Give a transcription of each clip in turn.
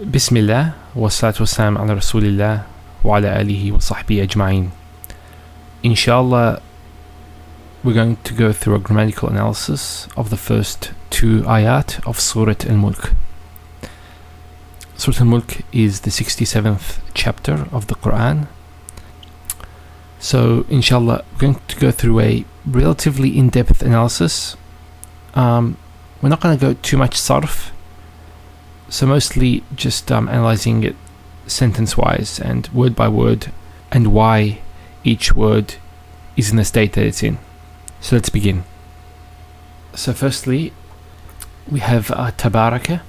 بسم الله والصلاة والسلام على رسول الله وعلى آله وصحبه أجمعين. Inshallah, we're going to go through a grammatical analysis of the first two ayat of Surat Al-Mulk. Surat Al-Mulk is the 67th chapter of the Qur'an. So inshallah, we're going to go through a relatively in-depth analysis. We're not going to go too much sarf, so mostly just analyzing it sentence-wise and word by word, and why each word is in the state that it's in. So let's begin. So firstly, we have tabaraka,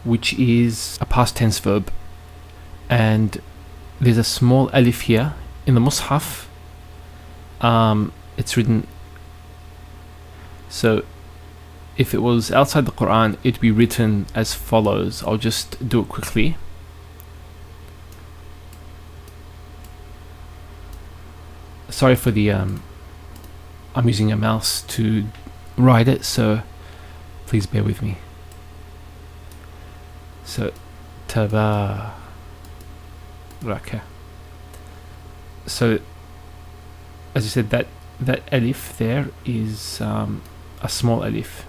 which is a past tense verb, and there's a small alif here in the mushaf. It's written, so if it was outside the Quran, it'd be written as follows. I'll just do it quickly. Sorry for the I'm using a mouse to write it, so please bear with me. So tabaraka. So as I said, that alif there is a small alif.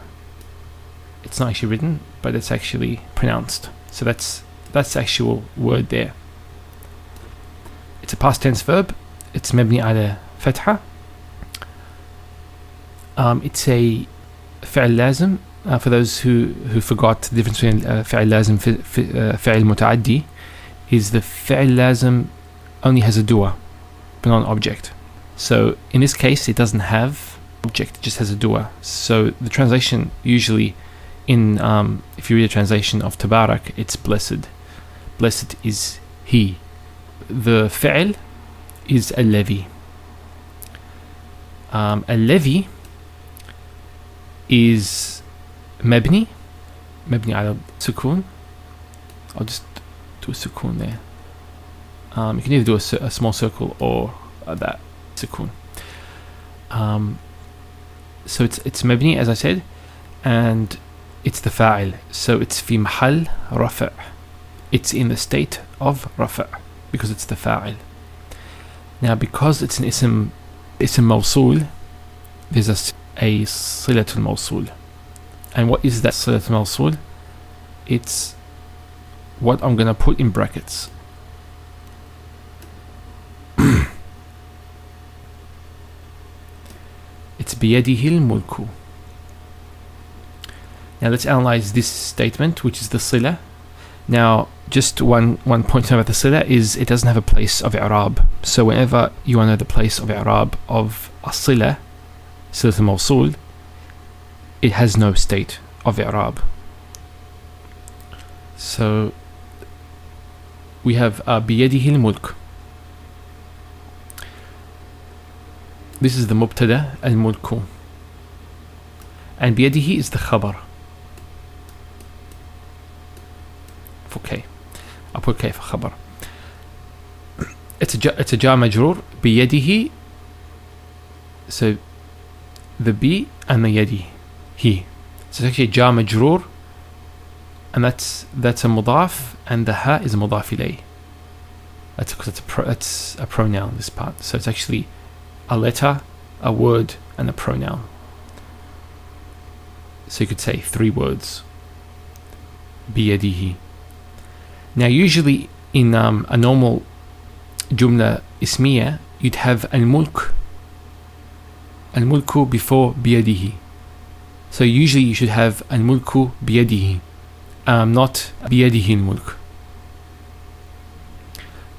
It's not actually written, but it's actually pronounced. So that's the actual word there. It's a past tense verb. It's mabni ala fatha. It's a fi'l lazim. For those who forgot the difference between fi'l lazim and fi'l muta'addi, is the fi'l lazim only has a dua, but not an object. So in this case, it doesn't have object, it just has a dua. So the translation usually in if you read a translation of tabarak, it's blessed. Blessed is he. The fi'l is alladhi. Alladhi is mabni ala sukun. I'll just do a sukun there. You can either do a small circle or that sukun. So it's mabni, as I said, and it's the fa'il, so it's fi mahal rafa'. It's in the state of rafa' because it's the fa'il. Now, because it's an ism mawsul, there's a silatul mawsul. And what is that silatul mawsul? It's what I'm going to put in brackets. It's biyadihi al-mulku. Now let's analyze this statement, which is the sila. Now, just one point to know about the sila is it doesn't have a place of i'rab. So whenever you want to know the place of i'rab of a sila, silatul mawsul, it has no state of i'rab. So we have biyadihi al-mulk. This is the mubtada, al-mulku, and biyadihi is the khabar. Okay, I'll put K for khabar. It's a jar majroor biyadihi. So the bi and the yadi, he. So it's actually a jar majroor, and that's a mudaf, and the ha is a mudaf ilay. That's because that's a pronoun, this part. So it's actually a letter, a word, and a pronoun. So you could say three words. Biyadihi. Now, usually in a normal jumla ismiya, you'd have al-mulk, al-mulku before biyadihi. So usually you should have al-mulku biyadihi, not biyadihi al-mulk.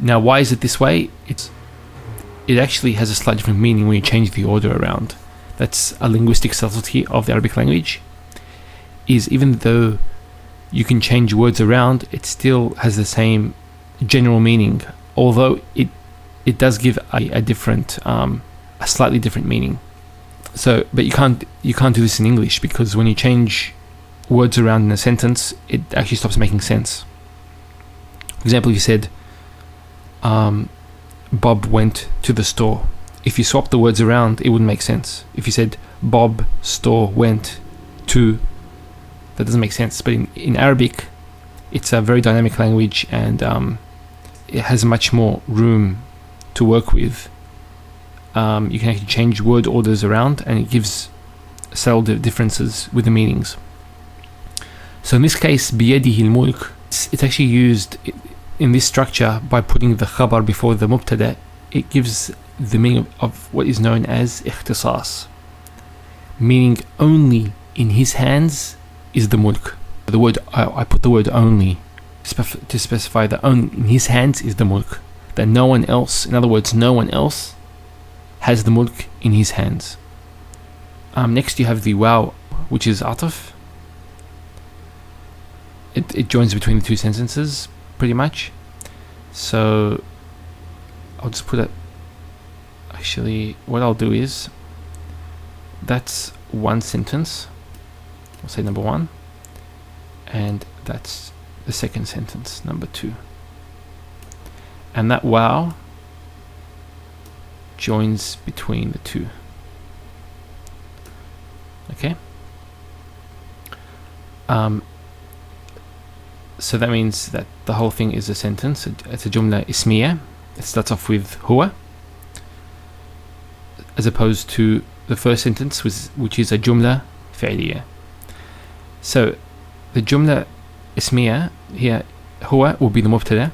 Now, why is it this way? It actually has a slightly different meaning when you change the order around. That's a linguistic subtlety of the Arabic language, is even though you can change words around, it still has the same general meaning, although it does give a different, a slightly different meaning. So, but you can't do this in English, because when you change words around in a sentence, it actually stops making sense. For example, if you said, Bob went to the store. If you swap the words around, it wouldn't make sense. If you said Bob store went to, that doesn't make sense. But in Arabic, it's a very dynamic language, and it has much more room to work with. You can actually change word orders around, and it gives subtle differences with the meanings. So in this case, بيده الملك, it's actually used in this structure by putting the khabar before the mubtada. It gives the meaning of what is known as ikhtisas, meaning only in his hands is the mulk. The word, I put the word only to specify that only in his hands is the mulk, that no one else, in other words, no one else has the mulk in his hands. Next you have the waw, which is ataf. It joins between the two sentences pretty much. So I'll just put it, actually what I'll do is, that's one sentence, I'll say number 1, and that's the second sentence, number 2, and that waw joins between the two. Okay, so that means that the whole thing is a sentence. It's a jumla ismiya. It starts off with huwa, as opposed to the first sentence, which is a jumla fi'liya. So the jumla ismiya here, huwa, will be the mubtada.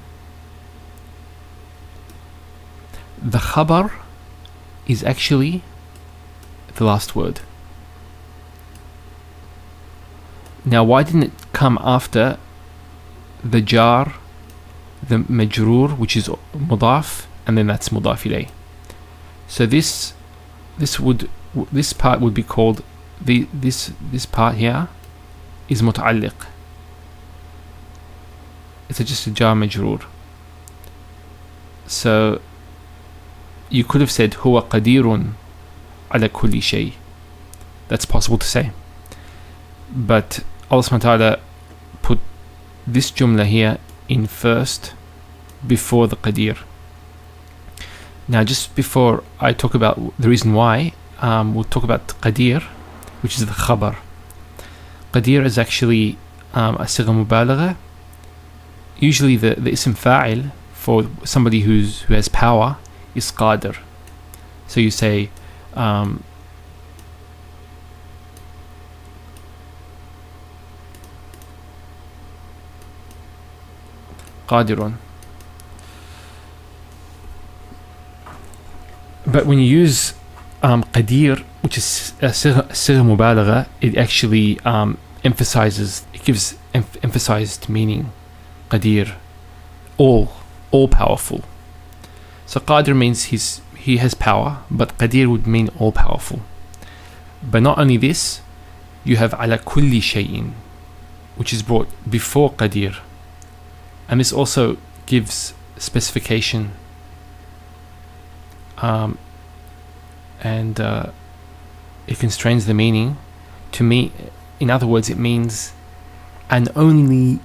The khabar is actually the last word. Now, why didn't it come after the jar, the majroor, which is mudaf, and then that's mudaf ilay? So this part would be called, this part here is muta'alliq. It's just a jar majroor. So you could have said huwa qadirun ala kulli shay. That's possible to say, but Allah subhanahu wa ta'ala put this jumla here in first before the qadir. Now, just before I talk about the reason why, we'll talk about qadir, which is the khabar. Qadir is actually a sigha mubalagha. Usually the ism fa'il for somebody who has power is qadir. So you say qadirun. But when you use qadir, which is a sigha mubalagha, it actually emphasizes, it gives emphasized meaning. Qadir, all powerful. So qadir means he has power, but qadir would mean all powerful. But not only this, you have ala kulli shay'in, which is brought before qadir, and this also gives specification, and it constrains the meaning to me. In other words, it means, and only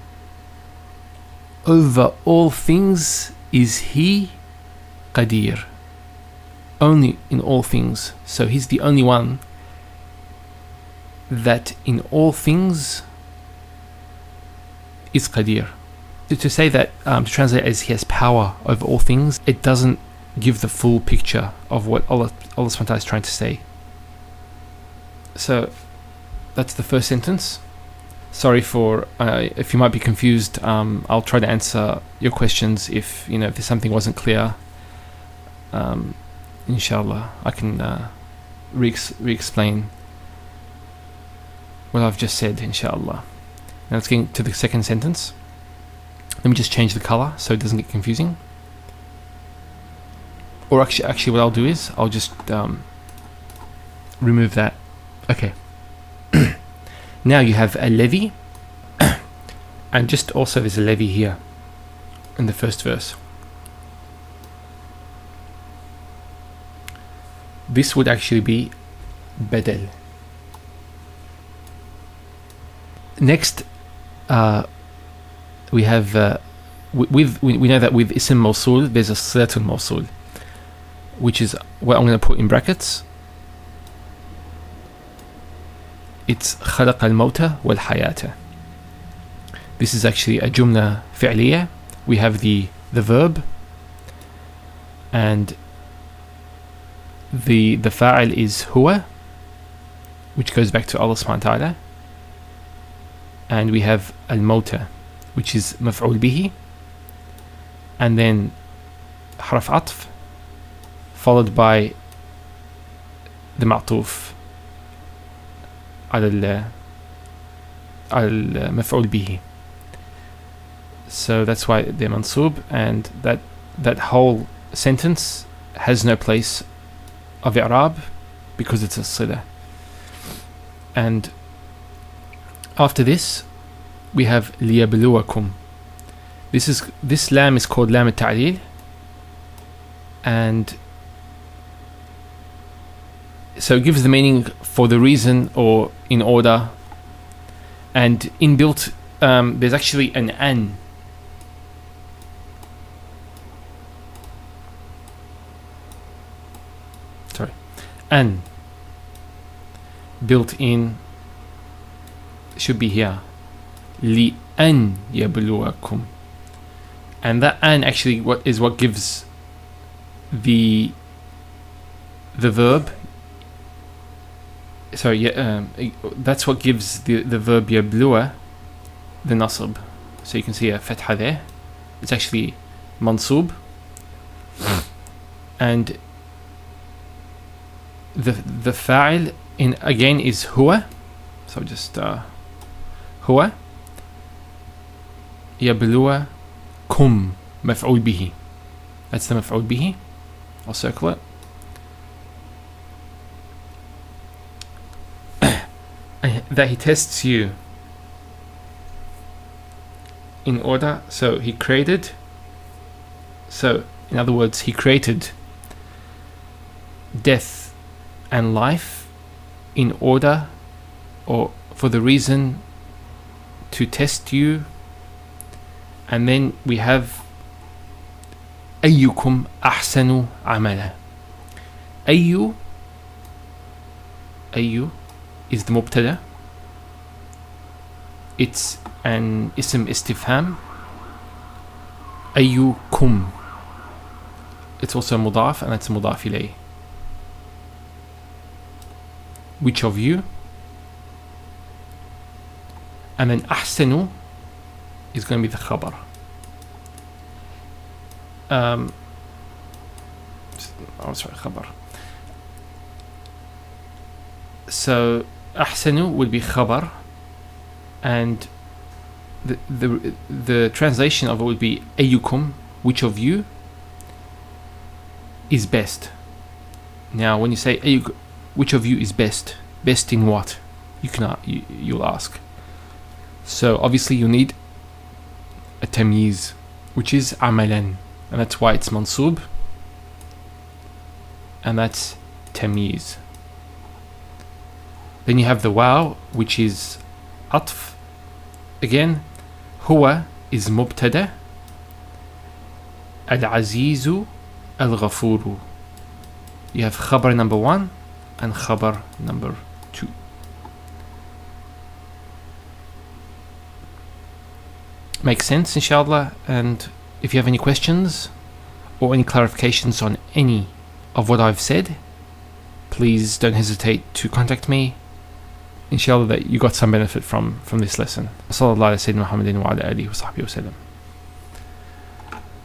over all things is he qadir. Only in all things. So he's the only one that in all things is qadir. To say that, to translate as he has power over all things, it doesn't give the full picture of what Allah subhanahu wa ta'ala is trying to say. So that's the first sentence. Sorry for if you might be confused. I'll try to answer your questions if there's something wasn't clear. Inshallah, I can re-explain what I've just said, inshallah. Now let's get to the second sentence. Let me just change the color so it doesn't get confusing. Or actually what I'll do is I'll just remove that. Okay. Now you have a levy, and just also there's a levy here in the first verse. This would actually be badal. Next, we have we know that with ism mawsul there's a silatul mawsul, which is what I'm going to put in brackets. It's خلق الموت والحياة. This is actually a jumla fi'liya. We have the verb, and the fa'il is huwa, which goes back to Allah subhanahu wa ta'ala. And we have al-mauta, which is maf'ul bihi, and then harf atf, followed by the ma'tuf al maf'ul bihi. So that's why they're mansub, and that whole sentence has no place of i'rab because it's a sila. And after this we have liyabluwakum. This lam is called lam al-ta'lil, and so it gives the meaning for the reason or in order. And inbuilt there's actually an an built in, should be here, li an yabluwakum, and that an actually what gives the verb, that's what gives the verb yabluwa the nasab. So you can see a fatha there, it's actually mansub, and the fa'il in again is huwa. So just huwa yabluwa kum maf'ul bihi. That's the maf'ul bihi. I'll circle it. That he tests you in order. So he created. So in other words, he created death and life in order or for the reason to test you. And then we have ayyukum ahsanu amala. Ayyu is the mubtada. It's an ism istifham. Ayyukum, it's also mudaf, and it's mudaf ilayh. Which of you? And then ahsanu is going to be the khabar. Khabar. So ahsanu would be khabar, and the translation of it would be ayyukum, which of you is best. Now when you say ayyukum, which of you is best? Best in what? You'll ask. So obviously you need a tamyiz, which is amalan, and that's why it's mansub, and that's tamyiz. Then you have the waw, which is atf. Again, huwa is mubtada, al-azizu al-ghafuru. You have khabar number 1 and khabar number 2. Makes sense, inshallah. And if you have any questions or any clarifications on any of what I've said, please don't hesitate to contact me. Inshallah that you got some benefit from this lesson. Sallallahu alaihi wa sallam.